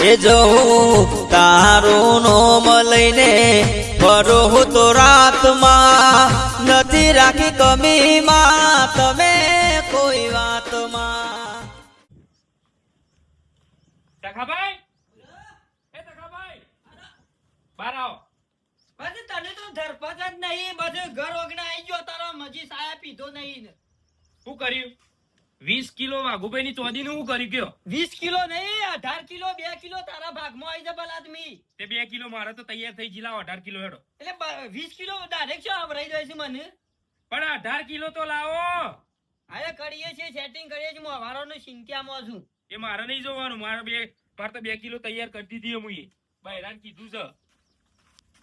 એ જવું તારું નોમ લઈને ફરો તો રાતમાં નથી રાખી કમીમાં તમે કોઈ વાતમાં. તખાભાઈ એ તખાભાઈ બહાર આવો. બસ તને તો ધરપત જ નહીં, બધું ઘર ઓગણા આવી ગયો તારો મજી સાયા પીધો નહીં ને. શું કર્યું? 20 કિલો વાઘુભાઈ ની ચોદી નું શું કર્યું કયો? 20 કિલો નહીં, 18 કિલો 2 કિલો તારા ભાગમાં આવી જબલ આદમી. તે 2 કિલો મારે તો તૈયાર થઈ જીલાવ 18 કિલો હેડો. એટલે 20 કિલો ડાયરેક્ટ શું આવરાઈ જાય છે મને? પણ 18 કિલો તો લાવો. હવે કરીએ છીએ, સેટિંગ કરીએ છીએ, હું હવારોનો ચિંતામાં છું. એ મારે નહીં જોવાનું, મારે તો 2 કિલો તૈયાર કરી દીધી મુએ. બહેરાન કીધું છે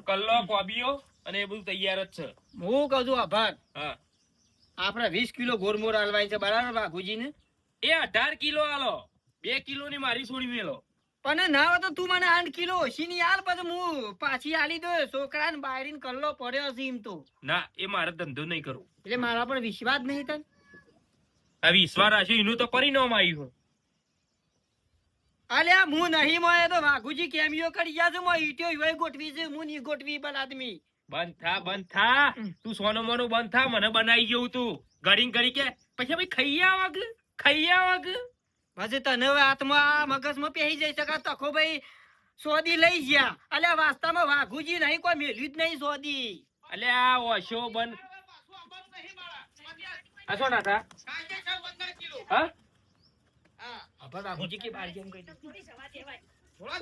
કલ્લો કોબીઓ અને એ બધું તૈયાર જ છે. હું કહું છું આભાર. હા આપણે 20 કિલો ગોરમોર હાલવાય છે બરાબર બાગુજીને? એ 18 કિલો આલો, 2 કિલો ની મારી છોડી મેલો. પણ ના હોય તો તું મને 8 કિલો ઓછી ની હાલ, પછી હું પાછી હાલી દો. છોકરાને બાયરીને કલ્લો પડ્યો છે એમ તો. ના એ મારે ધંધો નહીં કરવો. એટલે મારા પર વિશ્વાસ નહીં તને? આ વિશ્વાસ રાખ્યો એનું તો પરિણામ આવ્યું. અલ્યા હું નહીં મોય તો વાઘુજી કેમિયો કરી ગયા છે, મોય ઈટ્યો ઈવાય ગોઠવી છે, હું ની ગોઠવી બલ આદમી. બંધ થા તું સોનો મોનો બંધ થા. મને બનાવી ગયું તું ગરી ગરી કે પછી ભાઈ ખાઈ આવાગ. પછી તને હવે હાથમાં મગજમાં પહેરી જઈ શકા તખો ભાઈ સોદી લઈ ગયા. અલ્યા વાસ્તામાં વાઘુજી નહીં, કોઈ મેલ્યું જ નહીં સોદી. અલ્યા ઓશો બંધ આસો ના થા. હા વાઘુજી કે બાર જેમ કહી દે.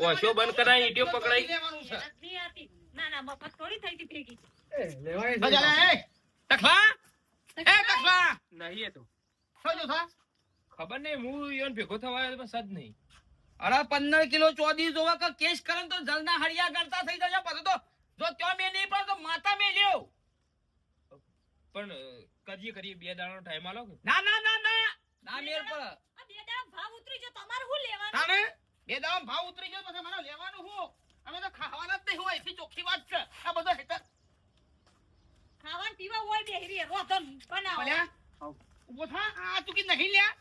ઓશો બંધ કરાય ઈટીઓ પકડાઈ. ના ના મફત થોડી થઈ હતી ભેગી. તખલા નહીં એ તો ખબર નહીં, હું ઈવન ભેગો થવા આવ્યો પણ સદ નહીં. અરે 15 કિલો ચોદી જોવા કે કેસ કરે તો જલના હળિયા ગણતા થઈ જશે. પછી તો જો ત્યાં મે નહીં પણ તો માતા મે લ્યો. પણ કરીએ 2 દાડાનો ટાઈમ આલો કે ના ના ના ના ના મેર પર આ બે દાડા ભાવ ઉતરી ગયો, તમારે શું લેવાનું? તાને 2 દાડા ભાવ ઉતરી ગયો પછી મને લેવાનું હું? અમે તો ખાવાના જ નહીં હોય, એથી ચોખ્ખી વાત છે. આ બધો હેતર ખાવાનું પીવા હોય બેહરી રોધન બનાવો. ભલ્યા ઉભો થા. આ તું કે નહીં લ્યા?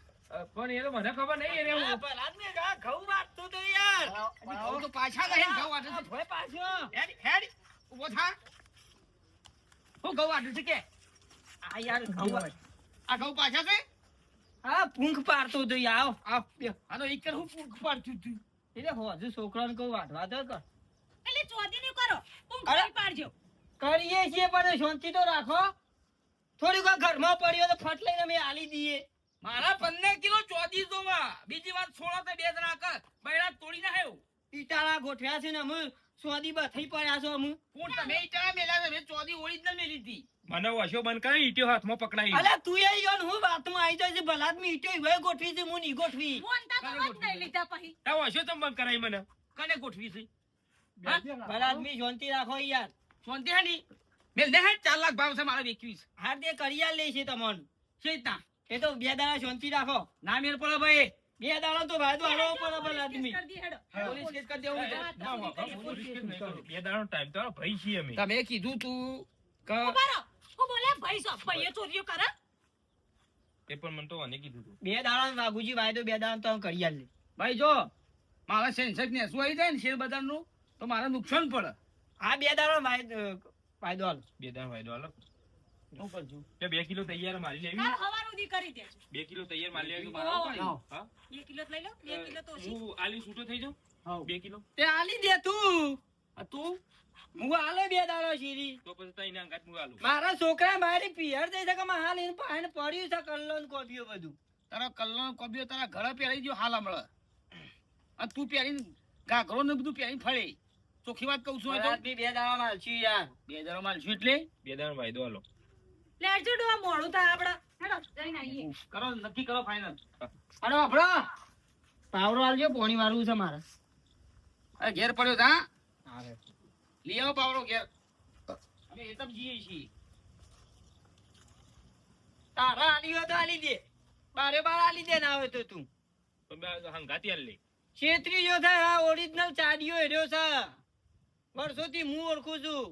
પણ એ તો મને ખબર નહીં. એને હું આદમી ઘઉં વાટતો તો યાર. ઘઉં તો પાછા નહીં, ઘઉં વાટે તો થોય પાછો. હેડ ઉભો થા. હું ઘઉં વાટું છે કે આ યાર ઘઉં આ ઘઉં પાછા છે. હા પૂંખ પાડતો તો યાર. આવ આનો એક કર હું પૂંખ પાડતું તું. એટલે હોજુ છોકરાને કહું વાટવા દે કર. એટલે ચોદી નું કરો, ઊંઘ અરે. કરી પાડજો. કરીએ છીએ પણ શાંતિ તો રાખો. થોડીક વાર ઘરમાં પડ્યો તો ફટ લઈને અમે આલી દઈએ. મારા 15 કિલો ચોદી જોવા. બીજી વાત છોડો તો 2 જણા કર બૈરા તોડી ના હેવ. ઈટાળા ગોઠવ્યા છે ને અમે સોદી બથઈ પડ્યા છો અમે. કોણ તમે ઈટા મેલા છે? મેં ચોદી ઓરિજિનલ મેલી હતી. મને ઓશો બંધ કરાય ઈટીઓ હાથમાં પકડાઈ. અલ્યા તું એ યો ને હું વાતમાં આવી જાય છે. ભલાદમી ઈટો ઈવાય ગોઠવી છે, હું નહીં ગોઠવી. મોનતા તો મત નહીં લીધા પછી. તા ઓશો તમ બંધ કરાય મને. કને ગોઠવી છે? ભલાદમી શાંતિ રાખો યાર. શાંતિ હે ની મેલ દે હે 4 લાખ ભાવ છે મારા 21. હાર તે કરિયા લે છે તમોન. શેતા એ તો 2 દાડા શાંતિ રાખો. ના મેલ પડે ભાઈ. 2 દાડા તો વાયદો હાલો પડે ભલાદમી. કરી દી હેડો. પોલીસ કેસ કરી દેવું છે. ના બાપા, પોલીસ કેસ નહીં કરો. 2 દાડાનો ટાઈમ તો આલો, ભાઈ છીએ અમે. તમે કીધું તું કે ઉભા રહો. હું બોલે ભાઈ સો ભાઈએ ચોરીઓ કરે. એ પણ મને તો આને કીધું તું. 2 દાડા વાઘુજી વાયદો 2 દાડા તો કરિયા લે. ભાઈ જો મારા સેન્સેક્સ ને શું આવી જાય ને શેર બજાર નું તો મારે નુકસાન પડે. આ 2 દાડા વાયદો હાલો. 2 દાડા વાયદો આલો. હું કરજો. એટલે 2 કિલો તૈયાર મારી લેવી. કાલ હવાર સુધી કરી દેજો. 2 કિલો તૈયાર મારી લેવી. હા. હા 2 કિલો જ લઈ લો, 2 કિલો તો ઓછી. હું આલી છૂટો થઈ જાઉં. 2 કિલો તે આલી દે તું. આ તું હું આલે 2 દાડા શીરી. તો પછી તઈને અંગાત હું આલું. મારા છોકરા મારી પિયર જઈ શકે માં હાલ એને પાણી પડ્યું છે કલ્લો ને કોબીઓ બધું. તારા કલ્લો કોબીઓ તારા ઘરે પહેરી ગયો હાલ હમણાં. અને તું પહેરીને ઘાઘરો ને બધું પહેરીને ફરે. ચોખ્ખી વાત કહું છું. આ તો બરાબર 2 દાડા માં છું યાર. 2 હજાર માલ છું એટલે 2 દાડાનો વાયદો આલો. લેજો ડોહા મોડું થાય આપડા. હેડો જઈને આવીએ. કરો નક્કી કરો ફાઇનલ. અરે બાપડો પાવરો આલજો પાણી વાળું છે મારે. અરે ઘેર પડ્યો તા આવે લઈ આવો પાવડો ઘેર. અમે એ તમ જઈએ છીએ. તારા આલી હોય તો આલી દે. બારે બાર આલી દે ના આવે તો તું. તો બે હંગાતી આલ લે. છેત્રી જો થાય આ ઓરિજિનલ ચાડીઓ હેર્યો છે. વર્ષોથી હું ઓળખું છું.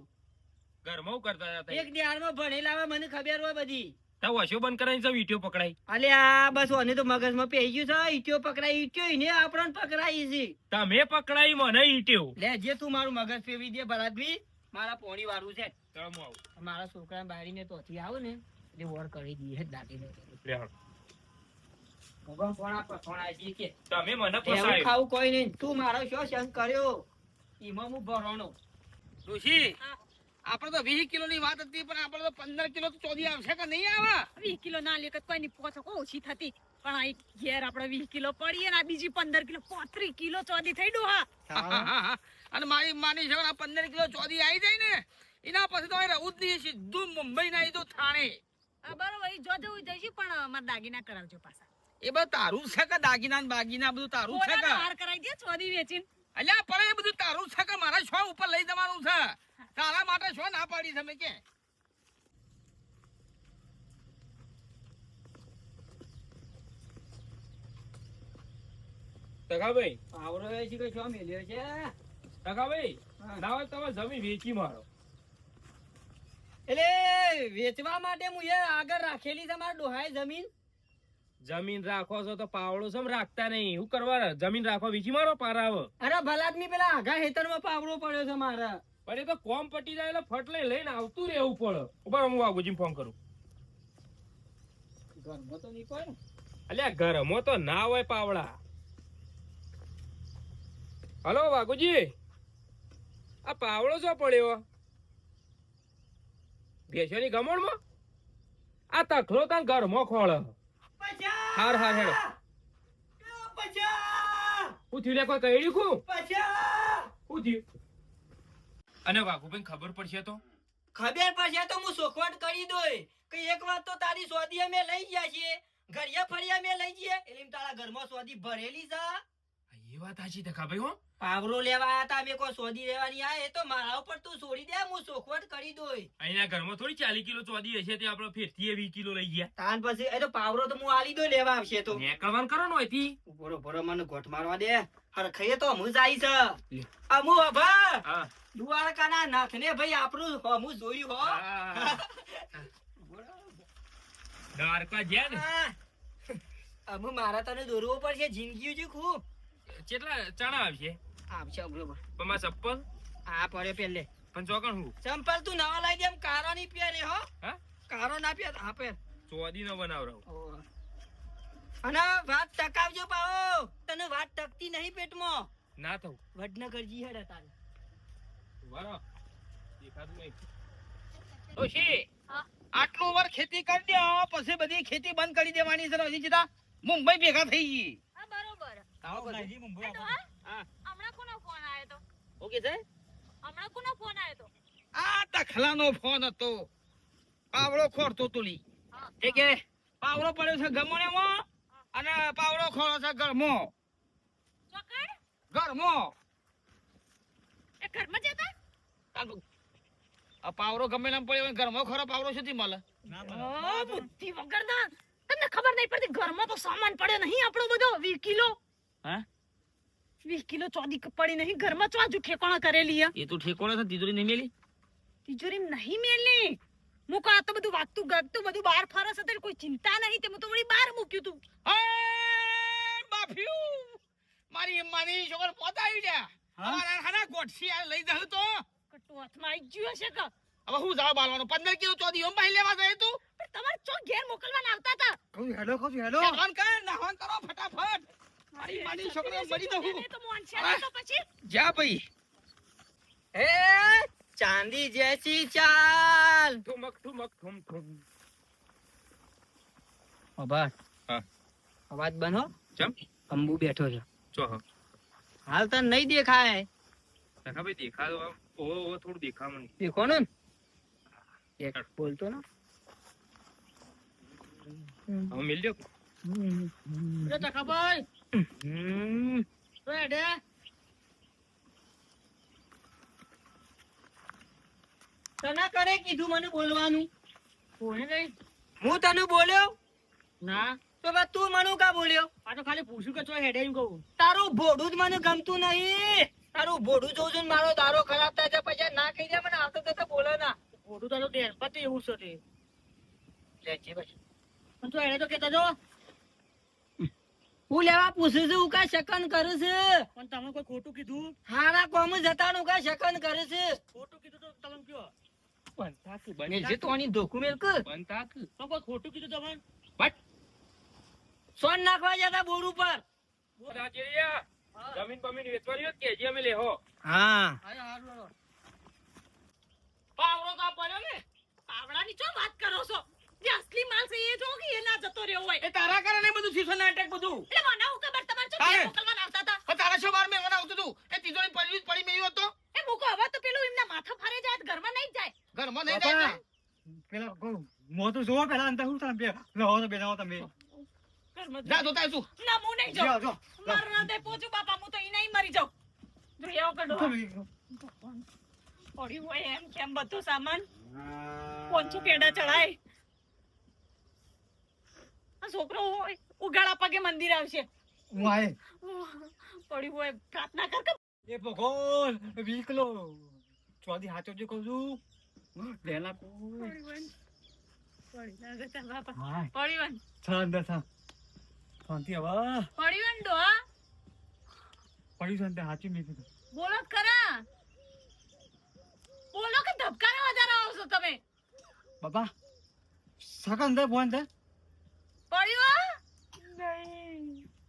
ઘરમાં હું કરતા હતા? એક દિહારમાં ભણેલા આવે મને ખબર હોય બધી. તા વશો બંધ કરાવીને સૌ ઈટીઓ પકડાઈ. અલ્યા બસ ઓને તો મગજમાં પેઈ ગયું છે ઈટ્યો પકડાઈ ઈટ્યો એને આપણને પકડાઈ છે તમે પકડાઈ મને ઈટીઓ. લે જે તું મારું મગજ ફેરવી દે ભરતભી મારા પોણી વાળું છે ચાલો હું આવું. મારા છોકરા બારીને તોથી આવું ને એટલે વોર કરી દઈએ દાટીને લે હાલો. ભગવાન કોણ આપે કોણ આજી કે તમે મને એવું ફસાયો. ખાવું કોઈ નહીં તું મારો શું સંગ કર્યો ઈમાં હું ભરવાનો ડોશી હા. આપણે તો 20 કિલો ની વાત હતી પણ આપણે તો 15 કિલો તો ચોદી આવશે કે નહીં આવે? 20 કિલો ના લે કોઈ ની પોચો ઓછી થતી પણ આ ઘેર આપણે 20 કિલો પડીએ ને આ બીજી 15 કિલો 35 કિલો ચોદી થઈ ડોહા. અને મારી માની છે 15 કિલો ચોદી આવી જાય ને એના પછી તો અહીં રહું જ નહીં સીધું મુંબઈ ના તો થાણે આ બરોબર ઈ જો જવું જઈશું પણ મારા દાગીના કરાવજો પાછા. એ બધું તારું છે કે દાગીના ને બાગીના બધું તારું છે કે કોરાનો હાર કરાવી દે ચોદી વેચીને. અલ્યા પણ એ બધું તારું છે કે મારા શો ઉપર લઈ જવાનું છે તારા માટે શો ના પાડી તમે કે ટકાભાઈ, આવરો એ છે કે શું મેલ્યો છે ટકાભાઈ, હા. ના હોય તમે જમીન વેચી મારો. એટલે વેચવા માટે હું એ આગળ રાખેલી છે મારા ડોહાએ જમીન જમીન રાખો છો તો પાવડો સમ રાખતા નહીં. શું કરવા જમીન રાખો વેચી મારો પારાવ. અરે ભલાદમી પેલા આઘા હેતરમાં પાવડો પડ્યો છે મારા પણ એ તો કોમ પટી જાય એટલે ફટ લઈને આવતું રહેવું પડે. ઉભા રહો, હું વાઘુજીને ફોન કરું. ઘરમાં તો નહીં પડે ને અલ્યા ઘરમાં તો ના હોય પાવડા. હલો વાઘુજી, આ પાવડો શું પડ્યો ભેંસોની ગમણમાં? આ તખલો તાર ઘરમાં ખોળ. હાર હાર હેડો. હું થયું લે કોઈ કહી શું થયું? અને વાઘુભાઈ ખબર પડશે તો ખબર પડશે તો હું સોખવટ કરી દોય કે એક વાત તો તારી સોદી અમે લઈ ગયા છીએ ઘરિયા ફરિયા અમે લઈ જઈએ એટલે એમ તારા ઘરમાં સોદી ભરેલી છે એ વાત સાચી ટકાભાઈ. હો પાવરો લેવા આયા તા અમે કોઈ સોદી લેવાની આ એ તો મારા ઉપર તું છોડી દે હું સોખવટ કરી દોય અહીંના ઘરમાં થોડી 40 કિલો ચોદી હશે તે આપણે ફેરથી 20 કિલો લઈ ગયા. તાન પછી એ તો પાવરો તો હું આલી દો લેવા આવશે તો નીકળવાનું કરો ને અહીંથી. ઉભરો ભરો મને ગોઠ મારવા દે હરખાઈએ તો હું જાય છે અમુ અભા હા દ્વારકાના નાથને ભાઈ આપણું હમું જોયું હો દ્વારકા જ્યાં ને અમુ મારા તને દોરવો પડશે જિંદગી જ ખૂબ કેટલા ચણા આવશે? આવશે બરોબર પણ મારા ચપ્પલ આ પડે પેલે પણ ચોકણ હું ચંપલ તું નવા લાવી દે એમ કારો ની પહેરે હો હા કારો ના પહેર હા પહેર ચોદી નો બનાવરાવ. અને વાત ટકાવજો પાઓ તને વાત ટકતી નહીં પેટમાં ના થવું વડનગરજી હેડ તારે બરો દેખાતું નહીં. ડોશી હા. આટલું વાર ખેતી કરી દે પછી બધી ખેતી બંધ કરી દેવાની છે હજી સીધા મુંબઈ ભેગા થઈ ગઈ હા બરોબર. મુંબઈ હા. હમણાં કોનો ફોન આયો તો? ઓકે છે હમણાં કોનો ફોન આયો તો? આ તખલાનો ફોન હતો પાવડો ખોરતો તુલી હા. એ કે પાવડો પડ્યો છે ગમણેમાં અને પાવડો ખોરો છે ઘરમાં ચોકડ? ઘરમાં એ ઘરમાં જતા? આ પાવડો ગમે એમ પડ્યો હોય, ઘરમાં ખરો પાવડો સુધી મળે ઓ, બુદ્ધિ વગરના. તમને ખબર નહીં પડતી ઘરમાં તો સામાન પડ્યો નહીં આપણો બધો 20 કિલો. હા 20 કિલો ચોદી પડી નહીં ઘરમાં ચોજુ ઠેકોણા કરેલી હે. એ તો ઠેકોણે છે તિજોરી નહીં મેલી તિજોરી નહીં મેલી. મુકો આ તો બધું વાગતું ગાગતું બધું બહાર ફરસ હતું કોઈ ચિંતા નહીં તે તો વળી બહાર મૂક્યું તું. બાફ્યું મારી છોકર પોતા આવી ગયા અમારા હાના ગોઠસી આ લઈ જાવ તો કટુ હાથમાં આવી ગયું હશે કે હવે હું જાવ બાલવાનો 15 કિલો ચોદી ઓમ ભાઈ લેવા જાય તું પણ તમારે ચો ઘેર મોકલવાના આવતા હતા. નાહવાન કર નાહવાન કરો ફટાફટ મારી છોકરી મરી દઉં એને તો મોનશે નહીં તો પછી જા ભાઈ હે ચાંદી જેસી ચાલ ઠુમક ઠુમક ઠુમ ઠુમ. અભા હા. અવાજ બનો ચમ અંબુ બેઠો છે ચો હા હાલ તને નહીં દેખાય ટકાભાઈ દેખાતો ઓ થોડું દેખા મને. દેખો ને એક બોલતો ને હવે મિલ દો. રે ટકાભાઈ રેડે તને કરે કીધું મને બોલવાનું કોને નહીં હું તને બોલ્યો ના તો બસ તું મને કા બોલ્યો આ તો ખાલી પૂછ્યું કે ચો હેડે એમ કહું. તારું ભોડું જ મને ગમતું નહીં તારું ભોડું જોઉં છું ને મારો દારો ખરાબ થાય છે પછી ના કહી દે મને આવતો તો બોલે ના મોટું તો ડેર પતિ એવું છે તે લે જે ભાઈ પણ તો એને તો કહેતા જો હું લેવા પૂછું છું કા શકન કરું છું પણ તમે કોઈ ખોટું કીધું હારા કોમ જતાનું કા શકન કરું છું ખોટું કીધું તો તમે કયો મેલજે તો આની ધોકું મેલ કર તો કોઈ ખોટું કીધું તમે સોન નાખવા જતા બોર ઉપર જમીન બમીન વેચવાની હોત કે જે અમે લેહો હા પાવડો તો આ પડ્યો ને પાવડાની ચો વાત કરો છો જે અસલી માલ છે એ જો કે એ ના જતો રહ્યો હોય એ તારા કારણે બધું થયું છે નાટક બધું એટલે મને હું ખબર તમારે ચો તારે. મોકલવાના આવતા હતા પણ તારા શું બાર મેં આવતું હતું એ તિજોરી પડી મેં હતો એ મૂકો હવે તો પેલું એમના માથા ફરે જાય તો ઘરમાં નહીં જ જાય ઘરમાં નહીં જાય પેલા મો તો જોવો પેલા અંતર હું તમે રહો તો બેનાવો તમે ઘરમાં જ જા જોતા તું ના હું નહીં જો જાઉં જો મારું હૃદય પોચું બાપા હું તો ઈ નહીં મરી જાઉં જો એવો કડો પડ્યું હોય એમ કેમ બધું સામાન પોંચું પેડા ચડાય આ છોકરો હોય ઉગાડા પગે મંદિર આવશે હું આય પડ્યું હોય પ્રાર્થના કર કે એ ભગવાન 20 કિલો ચોદી હાચો જે કહું છું લેલા કોઈ પડી ના જતા બાપા હાય પડ્યું થા અંદર થા શાંતિ હવે પડ્યું ડોહા પડી શાંતિ હાચી મી કીધું બોલો જ ખરા બોલો કે ધબકારા વધારે આવશો તમે બાપા સકા અંદર ફોન છે પડ્યું નહીં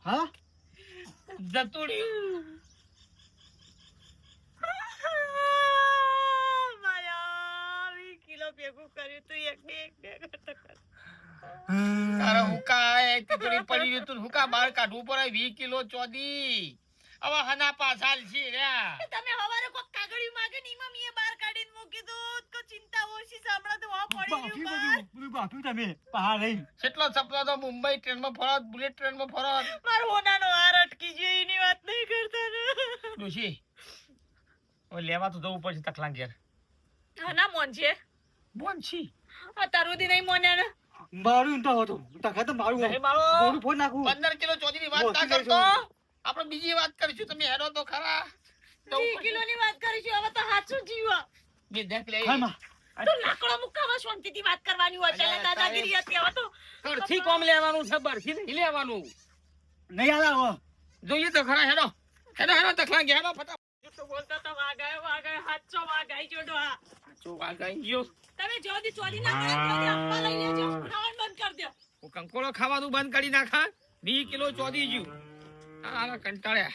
હા જતું રહ્યું મારા 20 કિલો ભેગું કર્યું તું એક બે કરતો કર તારા હુકા એ તિજોરી પડી રહ્યું તું હુકા બહાર કાઢવું પડે 20 કિલો ચોદી હવે હના પાછાલ છે રહ્યા તમે હવારે કોક કાગળિયું માગે ને ઈમાં મીએ બહાર કાઢીને મૂકી દો તો ચિંતા ઓછી સાંભળા તો આ પડી બાફી રહ્યું બહાર બધું બાફી તમે પહાડ લઈ કેટલો સપનો તો મુંબઈ ટ્રેનમાં ફરત બુલેટ ટ્રેનમાં ફરત મારો હોનાનો હાર અટકી ગયો એની વાત નહીં કરતા ને ડોશી હવે લેવા તો જવું પડશે તકલા ઘેર હા ના મોન છે બોન છી અત્યાર સુધી નહીં મોન્યા ને મારું તો હતું તખા તો મારું નહીં મારો બોલું ફોન નાખું 15 કિલો ચોદીની વાત ના બોલતી કરતો નહીં. આપણે બીજી વાત કરીશું તમે હેરો તો ખરા 20 કિલોની વાત કરીશું હવે તો હાચું જીવો બે દેખ લે ખાય માં તો લાકડો મુકાવા શાંતિથી વાત કરવાની હોય છે દાદાગીરી હતી હવે તો કરથી કોમ લેવાનું છે બરથી નહીં લેવાનું નહીં આલા જોઈએ તો ખરા હેરો હેરો હેરો તકલા ઘેર હેરો ફટાફટ તો બોલતા તો વાગાય હાચો વાગાય જોડો હા શું વાત આવી ગયો તમે જોદી ચોરી ના કરો તો અપ્પા લઈ લેજો ખાવાનું બંધ કરી દો હું કંકોળો ખાવાનું બંધ કરી નાખા 20 કિલો ચોદી જ્યું આ કંટાળ્યા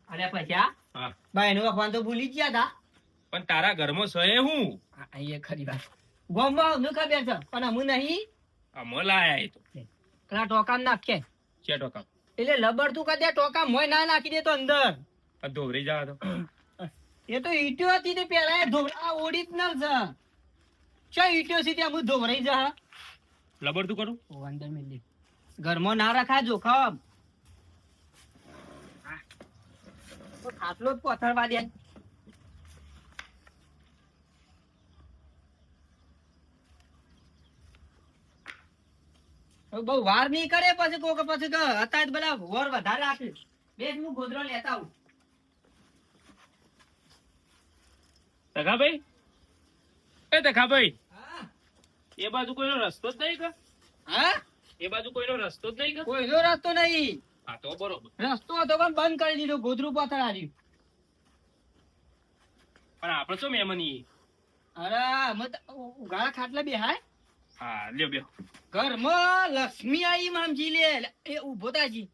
અરે પછા હા. ભાઈ નું ફોન તો ભૂલી જ ગયા તા પણ તારા ઘરમાં સહે હું અહીંયા ખરી વાત ગોમમાં અમને ખબર છે પણ અમુ નહીં આ મલાયા એ તો પેલા ટોકામ નાખે છે ટોકા એટલે લબર તું કદે ટોકા મોય ના નાખી દે તો અંદર આ ધોવરી જા તો એ તો ઈટ્યો હતી તે પેલા એ ધોવરા ઓરિજિનલ છે ચો ઈટ્યો છે ત્યાં હું ધોવરાઈ જા લબર તું કરું ઓ અંદર મિલી ઘરમાં ના રખાય જોખમ તો ખાટલો જ પથરવા દે બહુ વાર નહીં કરે પછી કોક પછી હતા જ બધા વર વધારે રાખે બે હું ગોદરો લેતા આવું તખાભાઈ એ તખાભાઈ હા એ બાજુ કોઈનો રસ્તો જ નહીં કે હા એ બાજુ કોઈનો રસ્તો જ નહીં કે કોઈનો રસ્તો નહીં હા તો બરોબર રસ્તો હતો પણ બંધ કરી દીધો ગોદરું પથરાડ્યું પણ આપણે શું મહેમાની અરે મત ઉઘાડા ખાટલા બેહાય હા લ્યો બ્યો ઘરમાં લક્ષ્મી આઈ મામજી લે એ ઉભો તાજી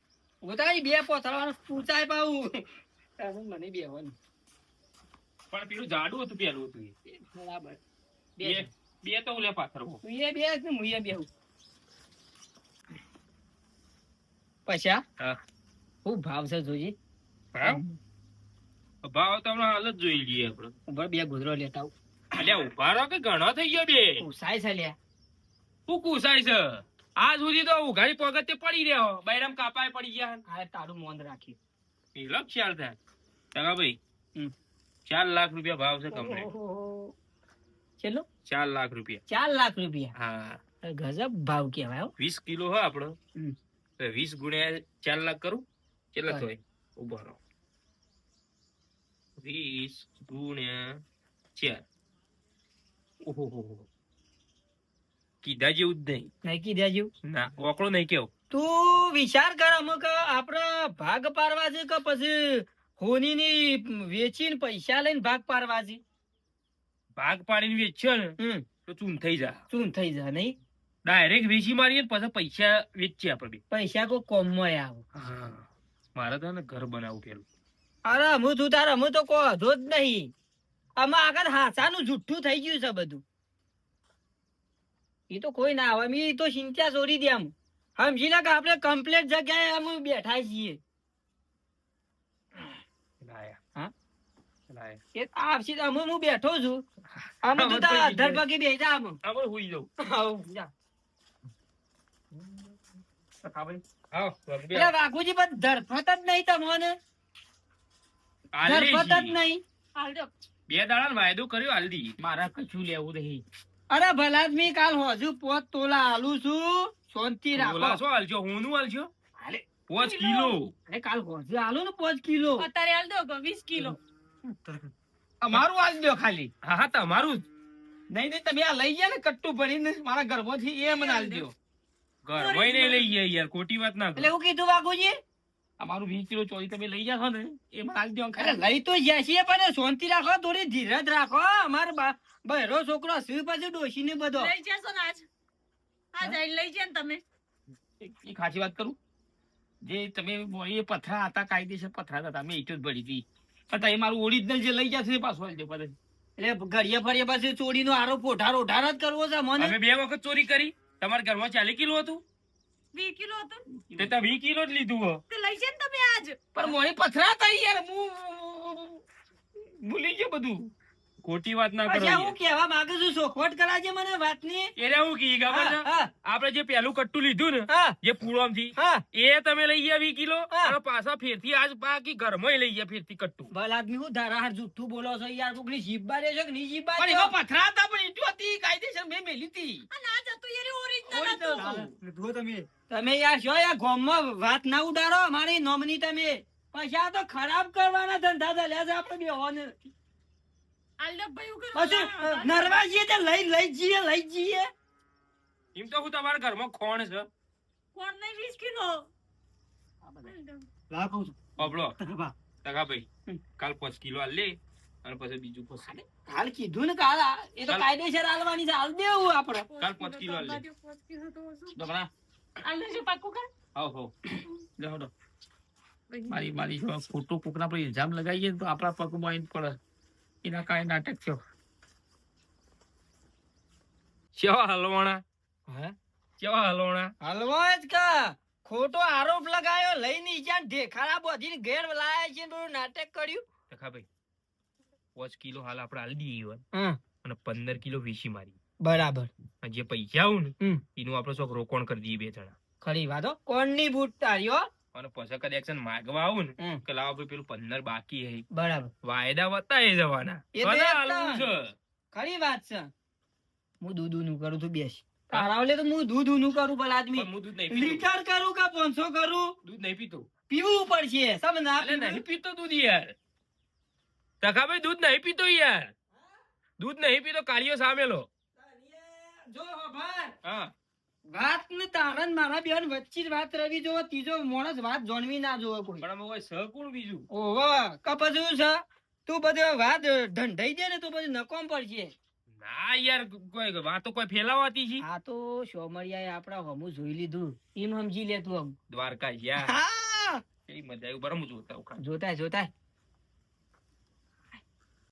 ઉભો તાજી બે પોથળવાનું પૂછાય પાવું મને બેવાનું પણ પેલું જાડું હતું પેલું હતું એ. બરાબર બે બે તો લે પાથરવો મુએ બે ને મુએ બેહું પૈસા હા ખૂબ ભાવ છે જોજી ભાવ ભાવ તો હમણાં હાલ જ જોઈ લઈએ આપણે ઉભર બે ગોદરો લેતા આવું અલ્યા ઉભા રહો કે ઘણો થઈ ગયો બે પૂછાય છે લ્યા શું કુસાય છે આજ સુધી તો ઉઘાડી પગતે પડી રહ્યો બૈરામ કાપાય પડી ગયા આ તારું મોન રાખ્યું પેલો જ ખ્યાલ થાય તખાભાઈ હમ. 4 લાખ રૂપિયા ભાવ છે કમ્પ્લીટ ઓહો. કેટલો 4 લાખ રૂપિયા 4 લાખ રૂપિયા હા ગજબ ભાવ કેવાય હો 20 કિલો હોય આપણો હમ. તો 20 ગુણ્યા 4 લાખ કરું કેટલા થાય ઉભા રહો 20 ગુણ્યા 4 ઓહો કીધા જેવું જ નહીં. નહીં કીધા જેવું. ના ઓકળો નહીં કેવો. તું વિચાર કર અમુક આપડે ભાગ પાડવા છે કે પછી હોની ની વેચીને પૈસા લઈને ભાગ પાડવા છે. ભાગ પાડીને વેચ્યો ને હમ તો ચૂન થઈ જા. શું થઈ જાય નહીં? ડાયરેક્ટ વેચી મારીએ ને પછી પૈસા વેચીએ આપણે બી. પૈસા કોઈ કોમમાં આવે. મારે તો ને ઘર બનાવવું પેલું. અરે હું તું તારે હું તો કોઈ હતો જ નહીં. આમાં આગળ હાસાનું જુઠ્ઠું થઈ ગયું છે બધું. એ તો કોઈ ના આવે. એ તો ચિંતા છોડી દે. આમ સમજી લે કે આપણે કમ્પ્લીટ જગ્યાએ અમે બેઠા છીએ. લાયા. હા? લાયા. એ આપશે તો હું બેઠો છું. આમ તું તારા અધર પગે બેસા આમ. આપણે હુઈ જાઉં. આવ, જા. આવો, વાગી એટલે વાઘુજી પણ ધરફત જ નહીં તમને. આલી ધરફત જ જી. નહીં. હાલજો. 2 દાડાનો વાયદો કર્યો હાલદી. મારા કશું લેવું નહીં. અરે ભલાદમી કાલ હોજુ 5 તોલા આલું છું. શાંતિ બોલા રાખો. શું હાલજો? હુંનું હાલજો? હાલે. 5 કિલો. અરે કાલ હોજુ આલું ને 5 કિલો. અત્યારે હાલ દો 20 કિલો. અમારું આજ દો ખાલી. હા હા તમારું જ. નહીં નહીં તમે આ લઈ ગયા ને કટ્ટું ભરીને મારા ઘરમાંથી એ મને આલજો. ઘરમાં નહીં લઈ ગયા યાર, ખોટી વાત ના એટલે કરો. હું કીધું વાઘુજી અમારું 20 કિલો ચોરી તમે લઈ જાશો ને એ મને આલજો. અરે લઈ તો જ્યાં છીએ પણ શાંતિ રાખો, થોડી ધીરજ રાખો. અમારો બહેરો છોકરો શું પાછું ડોશી ને બધો. લઈ જશો ને આજ? આજ આઈને લઈ જાય ને તમે. એ ખાસી વાત કરું. જે તમે એ પથરા હતા, કાયદેસર પથરા હતા, મેં ઈટો જ ભરી હતી. છતાં એ મારું ઓરિજિનલ જે લઈ જશે એ પાછું આલજો પછી. એટલે ઘડીએ ફરીએ પાછું ચોરીનો આરોપ ઓઢાર જ કરવો છે મને. અમે 2 વખત ચોરી કરી. તમારા ઘરમાં 40 કિલો હતું 20 કિલો હતું. તે તો 20 કિલો જ લીધું હો. તે લઈ જાય ને તમે આજ. પણ મોની પથરા હતા યાર. હું ભૂલી ગયો બધું. ખોટી વાત ના કરો પછી યાર. હું કહેવા માંગુ છું, ચોખવટ કરાજે મને વાતની. એને હું કી ખબર છે? હા, આપણે જે પેલું કટ્ટું લીધું ને હા, જે પૂળામથી હા. એ તમે લઈ ગયા 20 કિલો હા. અને પાછા ફેરથી આજ બાકી ઘરમાં લઈ ગયા ફેરથી કટ્ટું. ભલ આદમી હું ધારા જુઠ્ઠું બોલો છો યાર. કોકની જીભ બારે છે કે નહીં જીભ બારે? પણ એમાં પથરા હતા પણ ઈંટો હતી કાયદેસર મેં મેલી હતી. આ ના જતું યાર ઓરિજિનલ હતું. જુઓ તમે તમે યાર શું યાર ગામમાં વાત ના ઉડાડો અમારી નોમની તમે. પછી આ તો ખરાબ કરવાના ધંધા ચાલ્યા છે આપણે બેહોને. હાલ દો ભાઈ ઉકર. પછી નરવા જઈએ તે લઈ જઈએ. એમ તો હું તમારા ઘરમાં ખોણ છે. કોણ નહીં 20 કિલો. રાખું છું અબળો તકબા. તગાભાઈ કાલ 5 કિલો હાલ લે અને પછી બીજું પછી હાલ કીધું ને કાલ એ તો કાયદેસર હાલવાની છે. હાલ દેવું આપણે. કાલ 5 કિલો હાલ લે. 5 કિલો તો શું? ડોકરા હાલ દેજો પાક્કું કર. આવ હો. લેવડો. મારી જો ફોટો કોકના પર ઇલ્ઝામ લગાવીએ તો આપણા પગમાં આવીને પડે. એના કાંઈ નાટક થયો. કેવા હલવાણા હે કેવા હલવાણા. હલવો જ કા ખોટો આરોપ લગાયો લઈને ઈજાન ઢેખાડા બોધીને ઘેર લાયા છે. બધું નાટક કર્યું. તગાભાઈ 5 કિલો હાલ આપણે હાલ દઈએ હમ અને 15 કિલો વેચી મારી. બરાબર. અને જે પૈસા આવું ને હમ એનું આપણે ચોક રોકણ કરી દઈએ 2 જણા. ખરી વાત હો. કોણની બૂટ તારીઓ. અને પછી કદાચ એક્શન માગવા આવું ને હમ કે લાવો આપણે પેલું 15 બાકી હે બરાબર. વાયદા વતાય જવાના. એ તો કને એક હાલવું છે? ખરી વાત છે. હું દૂધ નું કરું છું બેસ. તારાવલે તો હું દૂધ નું કરું ભલા આદમી. પણ હું દૂધ નહીં પીતો. લીટર કરું કે 500 કરું દૂધ નહીં પીતો. પીવું પડશે. સમ ના અલે પીવું? નહીં પીતો દૂધ યાર. તકાભાઈ દૂધ નહીં પીતો યાર. દૂધ નહીં પીતો કાળિયો સામેલો. જો ભાઈ હા વાત ને તારન મારા બેન વચ્ચે જ વાત રવી જો. ત્રીજો માણસ વાત જાણવી ના જોવે કોઈ. પણ આમાં કોઈ સહ કોણ બીજું? ઓહો કપજું છે. તું બધું વાત ઢંઢાઈ દે ને તો પછી નકોમ પડશે. ના યાર કોઈ વાતો કોઈ ફેલાવાતી છે. આ તો સોમરિયાએ આપડા હમું જોઈ લીધું. એમ સમજી લે તું આમ. દ્વારકા યાર હા કેવી મજા આવી. બરાબર જોતા હું ખાલી. જોતાય